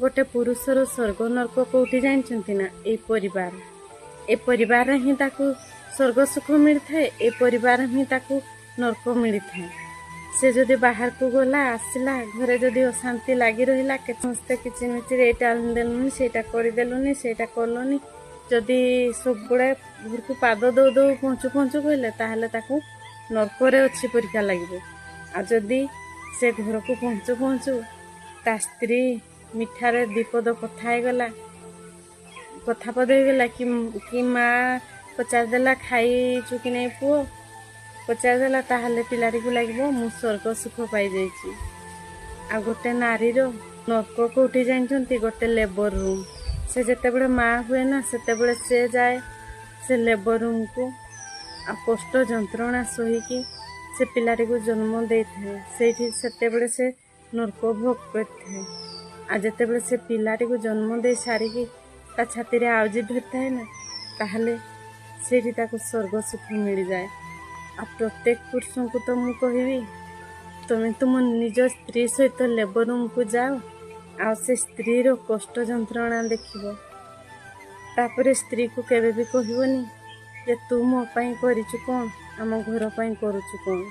गोटे पुरुषर स्वर्ग नर्क कौटी जानते ना ए परिवार ही ताकू स्वर्ग सुख मिलता है, ए परिवार ही ताकू नर्क मिलता है। से जदि बाहर को गला आसला घरे जदि अशांति लगी रहा समस्ते किचिमिचिर एटा आनिदेलुनि सेटा करदेलुनि सेटा कलुनि जदि सब गुड़ाए घर को पाद दौ दौ पहुँचु पहुँचु कहले ताहले ताकू नर्करे अच्छी परीक्षा लगे। आ जदि से घर को पहुँचु पहुँचु ता स्त्री मिठारे दीपद कथा गला कथा पद गला कि माँ पचारदेला खाई कि नहीं पुओ पचारदेला ताहले पिलाटी को लगे मु स्वर्ग सुख पाई जाइछि। आ गोटे नारीर नर्क कौटी जानते गोटे लेबर रूम से जितेबले माँ हुए ना सेतेबले से जाए से लेबर रूम को आ कष्ट जंत्रणा सहीकि से पिलाटी को जन्म दे सेतेबले से नर्क भोग करते। आ जितेबले से पिलाटी को जन्म दे सारिकी ता छाती रे आवजी धरता है ना ताहले सेठी ताको स्वर्ग सुख मिल जाए। आ प्रत्येक पुरुषों को तो मु कहबी तुम्हें तुम निज स्त्री सहित लेबर रूम को जाओ आ से स्त्री रो कष्ट जंत्रणा देखिबो तापरे स्त्री को केबे भी कहबोनी जे तू मो पई करिछु कोन आम घर पई करूछु कोन।